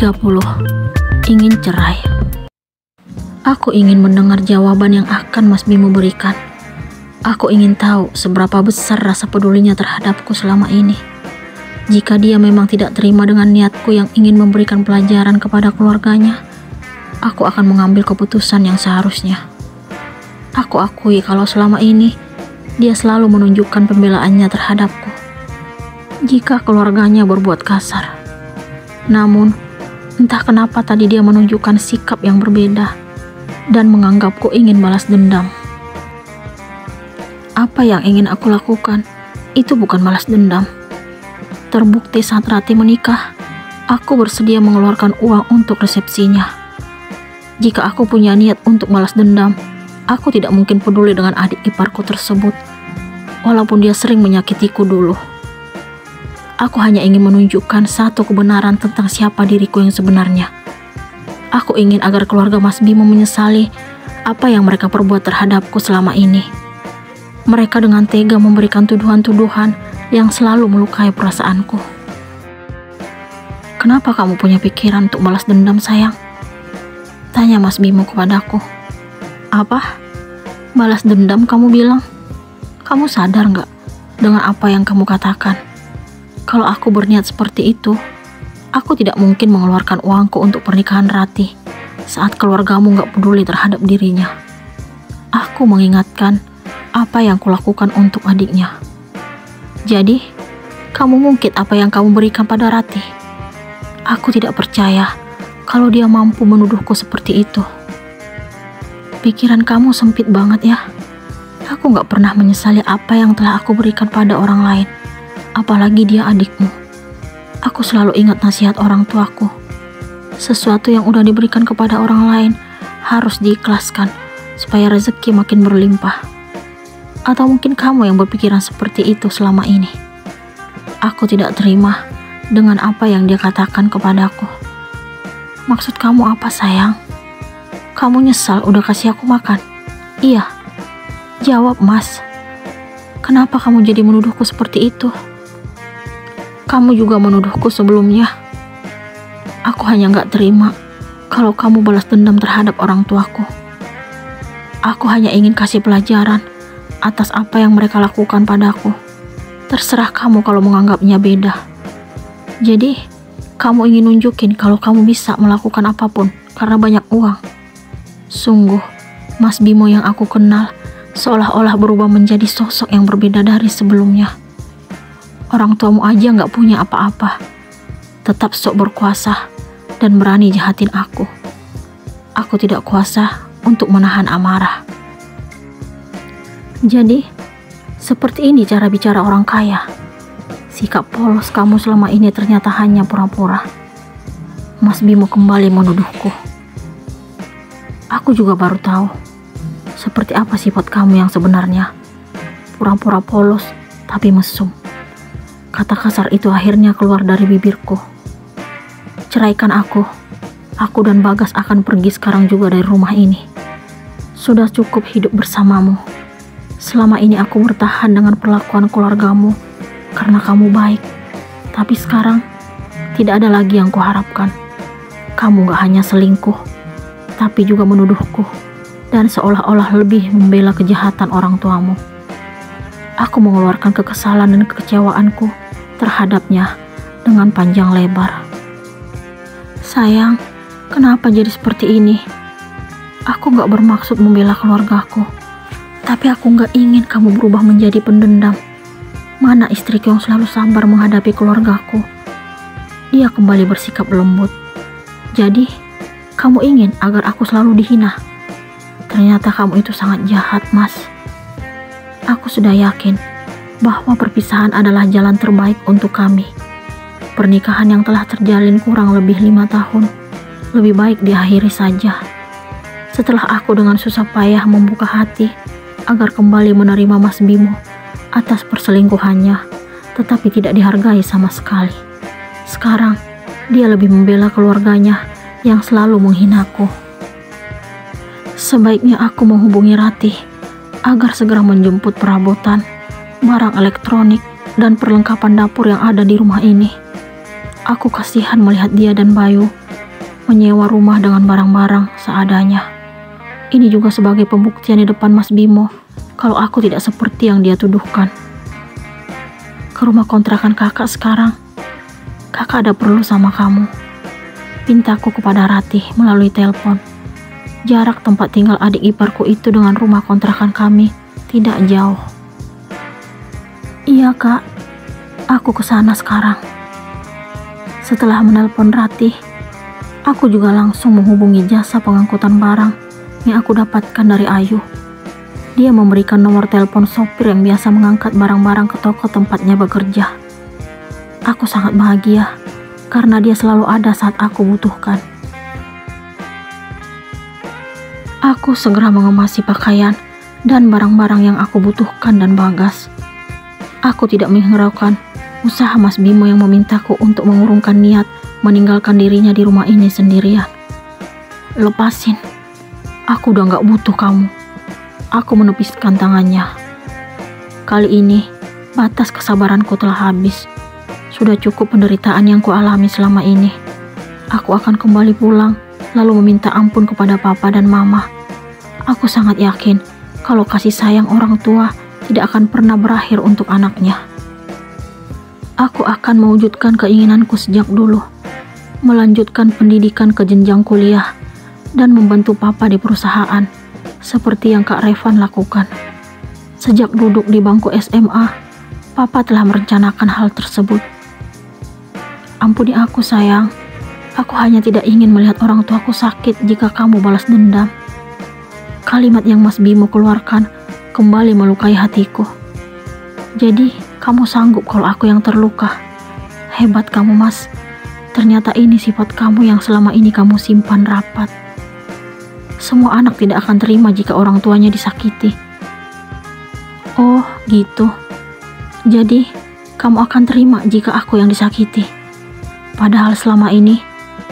30. Ingin cerai. Aku ingin mendengar jawaban yang akan Mas Bimo berikan. Aku ingin tahu seberapa besar rasa pedulinya terhadapku selama ini. Jika dia memang tidak terima dengan niatku yang ingin memberikan pelajaran kepada keluarganya, aku akan mengambil keputusan yang seharusnya. Aku akui kalau selama ini dia selalu menunjukkan pembelaannya terhadapku jika keluarganya berbuat kasar. Namun, entah kenapa tadi dia menunjukkan sikap yang berbeda dan menganggapku ingin balas dendam. Apa yang ingin aku lakukan itu bukan balas dendam. Terbukti saat Rati menikah, aku bersedia mengeluarkan uang untuk resepsinya. Jika aku punya niat untuk balas dendam, aku tidak mungkin peduli dengan adik iparku tersebut, walaupun dia sering menyakitiku dulu. Aku hanya ingin menunjukkan satu kebenaran tentang siapa diriku yang sebenarnya. Aku ingin agar keluarga Mas Bimo menyesali apa yang mereka perbuat terhadapku selama ini. Mereka dengan tega memberikan tuduhan-tuduhan yang selalu melukai perasaanku. Kenapa kamu punya pikiran untuk balas dendam, sayang? Tanya Mas Bimo kepadaku. Apa? Balas dendam kamu bilang? Kamu sadar nggak dengan apa yang kamu katakan? Kalau aku berniat seperti itu, aku tidak mungkin mengeluarkan uangku untuk pernikahan Rati saat keluargamu nggak peduli terhadap dirinya. Aku mengingatkan apa yang kulakukan untuk adiknya. Jadi, kamu ngungkit apa yang kamu berikan pada Rati. Aku tidak percaya kalau dia mampu menuduhku seperti itu. Pikiran kamu sempit banget ya. Aku gak pernah menyesali apa yang telah aku berikan pada orang lain, apalagi dia adikmu. Aku selalu ingat nasihat orang tuaku. Sesuatu yang udah diberikan kepada orang lain harus diikhlaskan supaya rezeki makin berlimpah. Atau mungkin kamu yang berpikiran seperti itu selama ini. Aku tidak terima dengan apa yang dia katakan kepadaku. Maksud kamu apa, sayang? Kamu nyesal udah kasih aku makan? Iya. Jawab, Mas. Kenapa kamu jadi menuduhku seperti itu? Kamu juga menuduhku sebelumnya. Aku hanya gak terima kalau kamu balas dendam terhadap orang tuaku. Aku hanya ingin kasih pelajaran atas apa yang mereka lakukan padaku. Terserah kamu kalau menganggapnya beda. Jadi, kamu ingin nunjukin kalau kamu bisa melakukan apapun karena banyak uang. Sungguh, Mas Bimo yang aku kenal seolah-olah berubah menjadi sosok yang berbeda dari sebelumnya. Orang tuamu aja gak punya apa-apa, tetap sok berkuasa dan berani jahatin aku. Aku tidak kuasa untuk menahan amarah. Jadi, seperti ini cara bicara orang kaya. Sikap polos kamu selama ini ternyata hanya pura-pura. Mas Bimo kembali menuduhku. Aku juga baru tahu seperti apa sifat kamu yang sebenarnya. Pura-pura polos tapi mesum. Kata kasar itu akhirnya keluar dari bibirku. Ceraikan aku. Aku dan Bagas akan pergi sekarang juga dari rumah ini. Sudah cukup hidup bersamamu. Selama ini aku bertahan dengan perlakuan keluargamu karena kamu baik. Tapi sekarang tidak ada lagi yang kuharapkan. Kamu gak hanya selingkuh, tapi juga menuduhku dan seolah-olah lebih membela kejahatan orang tuamu. Aku mengeluarkan kekesalan dan kekecewaanku terhadapnya dengan panjang lebar. Sayang, kenapa jadi seperti ini? Aku gak bermaksud membela keluargaku. Tapi aku gak ingin kamu berubah menjadi pendendam. Mana istriku yang selalu sabar menghadapi keluargaku? Dia kembali bersikap lembut. Jadi, kamu ingin agar aku selalu dihina? Ternyata kamu itu sangat jahat, Mas. Aku sudah yakin bahwa perpisahan adalah jalan terbaik untuk kami. Pernikahan yang telah terjalin kurang lebih 5 tahun, lebih baik diakhiri saja. Setelah aku dengan susah payah membuka hati agar kembali menerima Mas Bimo atas perselingkuhannya, tetapi tidak dihargai sama sekali. Sekarang, dia lebih membela keluarganya yang selalu menghinaku. Sebaiknya aku menghubungi Rati agar segera menjemput perabotan, barang elektronik, dan perlengkapan dapur yang ada di rumah ini. Aku kasihan melihat dia dan Bayu menyewa rumah dengan barang-barang seadanya. Ini juga sebagai pembuktian di depan Mas Bimo kalau aku tidak seperti yang dia tuduhkan. Ke rumah kontrakan kakak sekarang. Kakak ada perlu sama kamu. Pintaku kepada Ratih melalui telepon. Jarak tempat tinggal adik iparku itu dengan rumah kontrakan kami tidak jauh. Iya kak, aku kesana sekarang. Setelah menelpon Ratih, aku juga langsung menghubungi jasa pengangkutan barang yang aku dapatkan dari Ayu. Dia memberikan nomor telepon sopir yang biasa mengangkat barang-barang ke toko tempatnya bekerja. Aku sangat bahagia karena dia selalu ada saat aku butuhkan. Aku segera mengemasi pakaian dan barang-barang yang aku butuhkan dan bagas. Aku tidak menghiraukan usaha Mas Bimo yang memintaku untuk mengurungkan niat meninggalkan dirinya di rumah ini sendirian. Lepasin. Aku udah gak butuh kamu. Aku menepiskan tangannya. Kali ini, batas kesabaranku telah habis. Sudah cukup penderitaan yang kualami selama ini. Aku akan kembali pulang, lalu meminta ampun kepada papa dan mama. Aku sangat yakin kalau kasih sayang orang tua tidak akan pernah berakhir untuk anaknya. Aku akan mewujudkan keinginanku sejak dulu, melanjutkan pendidikan ke jenjang kuliah, dan membantu papa di perusahaan, seperti yang Kak Revan lakukan. Sejak duduk di bangku SMA, papa telah merencanakan hal tersebut. Ampuni aku sayang, aku hanya tidak ingin melihat orang tuaku sakit jika kamu balas dendam. Kalimat yang Mas Bimo keluarkan kembali melukai hatiku. Jadi, kamu sanggup kalau aku yang terluka. Hebat kamu Mas, ternyata ini sifat kamu yang selama ini kamu simpan rapat. Semua anak tidak akan terima jika orang tuanya disakiti. Oh, gitu. Jadi, kamu akan terima jika aku yang disakiti. Padahal selama ini,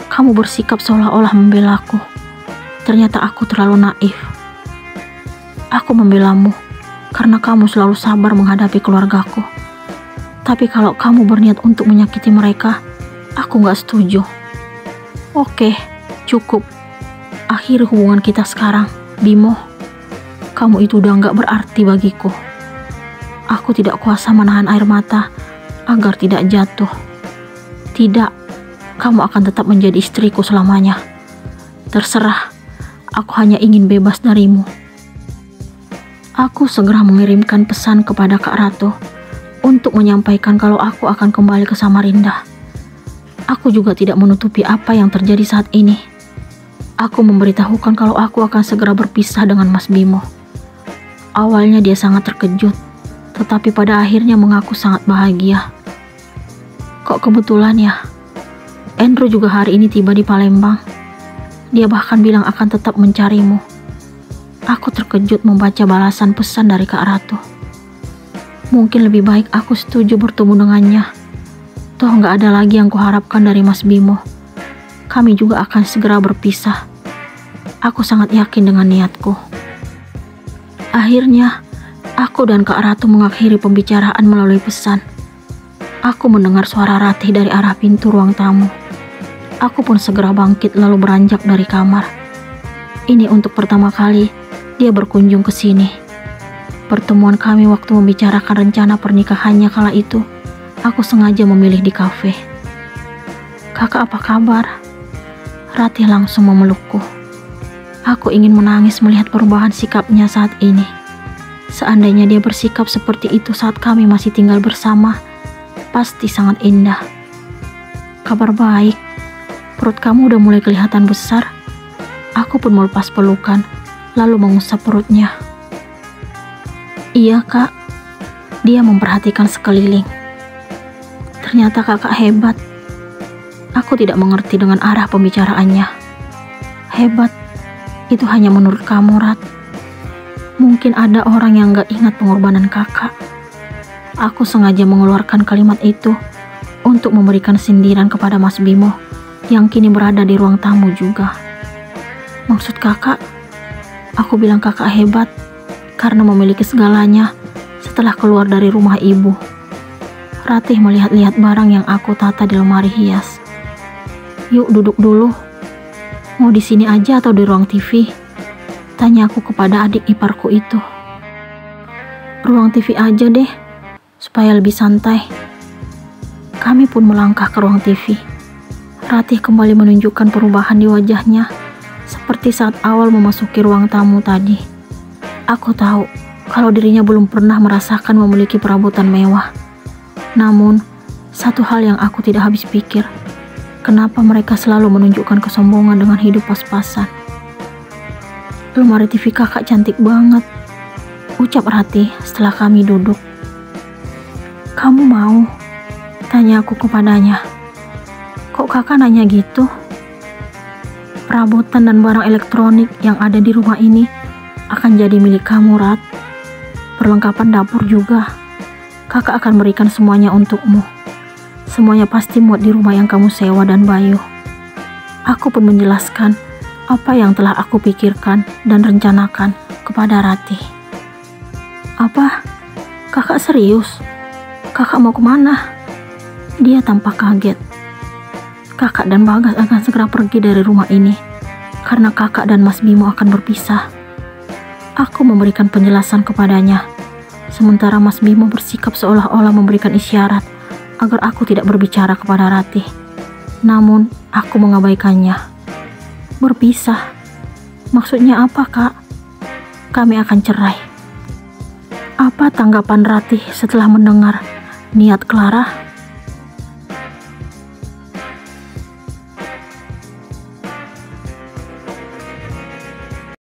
kamu bersikap seolah-olah membelaku. Ternyata aku terlalu naif. Aku membelamu karena kamu selalu sabar menghadapi keluargaku. Tapi kalau kamu berniat untuk menyakiti mereka, aku gak setuju. Oke, cukup. Akhir hubungan kita sekarang, Bimo. Kamu itu udah gak berarti bagiku. Aku tidak kuasa menahan air mata agar tidak jatuh. Tidak, kamu akan tetap menjadi istriku selamanya. Terserah, aku hanya ingin bebas darimu. Aku segera mengirimkan pesan kepada Kak Ratu untuk menyampaikan kalau aku akan kembali ke Samarinda. Aku juga tidak menutupi apa yang terjadi saat ini. Aku memberitahukan kalau aku akan segera berpisah dengan Mas Bimo. Awalnya dia sangat terkejut, tetapi pada akhirnya mengaku sangat bahagia. Kok kebetulan ya, Andrew juga hari ini tiba di Palembang. Dia bahkan bilang akan tetap mencarimu. Aku terkejut membaca balasan pesan dari Kak Ratu. Mungkin lebih baik aku setuju bertemu dengannya. Toh gak ada lagi yang kuharapkan dari Mas Bimo. Kami juga akan segera berpisah. Aku sangat yakin dengan niatku. Akhirnya, aku dan Kak Ratu mengakhiri pembicaraan melalui pesan. Aku mendengar suara Ratih dari arah pintu ruang tamu. Aku pun segera bangkit lalu beranjak dari kamar. Ini untuk pertama kali dia berkunjung ke sini. Pertemuan kami waktu membicarakan rencana pernikahannya kala itu, aku sengaja memilih di kafe. Kakak apa kabar? Ratih langsung memelukku. Aku ingin menangis melihat perubahan sikapnya saat ini. Seandainya dia bersikap seperti itu saat kami masih tinggal bersama, pasti sangat indah. Kabar baik, perut kamu udah mulai kelihatan besar. Aku pun melepas pelukan, lalu mengusap perutnya. Iya kak, dia memperhatikan sekeliling. Ternyata kakak hebat. Aku tidak mengerti dengan arah pembicaraannya. Hebat, itu hanya menurut kamu, Rat. Mungkin ada orang yang gak ingat pengorbanan kakak. Aku sengaja mengeluarkan kalimat itu untuk memberikan sindiran kepada Mas Bimo yang kini berada di ruang tamu juga. Maksud kakak, aku bilang kakak hebat karena memiliki segalanya setelah keluar dari rumah ibu. Ratih melihat-lihat barang yang aku tata di lemari hias. Yuk duduk dulu, Mau di sini aja atau di ruang TV? Tanya aku kepada adik iparku itu. Ruang TV aja deh, supaya lebih santai. Kami pun melangkah ke ruang TV. Ratih kembali menunjukkan perubahan di wajahnya, seperti saat awal memasuki ruang tamu tadi. Aku tahu kalau dirinya belum pernah merasakan memiliki perabotan mewah. Namun, satu hal yang aku tidak habis pikir, kenapa mereka selalu menunjukkan kesombongan dengan hidup pas-pasan. Lemari TV kakak cantik banget, ucap Ratih setelah kami duduk. Kamu mau? Tanya aku kepadanya. Kok kakak nanya gitu? Perabotan dan barang elektronik yang ada di rumah ini akan jadi milik kamu, Rat. Perlengkapan dapur juga. Kakak akan berikan semuanya untukmu. Semuanya pasti muat di rumah yang kamu sewa dan Bayu. Aku pun menjelaskan apa yang telah aku pikirkan dan rencanakan kepada Ratih. Apa? Kakak serius? Kakak mau kemana? Dia tampak kaget. Kakak dan Bagas akan segera pergi dari rumah ini karena kakak dan Mas Bimo akan berpisah. Aku memberikan penjelasan kepadanya, sementara Mas Bimo bersikap seolah-olah memberikan isyarat agar aku tidak berbicara kepada Ratih. Namun, aku mengabaikannya. Berpisah? Maksudnya apa, Kak? Kami akan cerai. Apa tanggapan Ratih setelah mendengar niat Clara?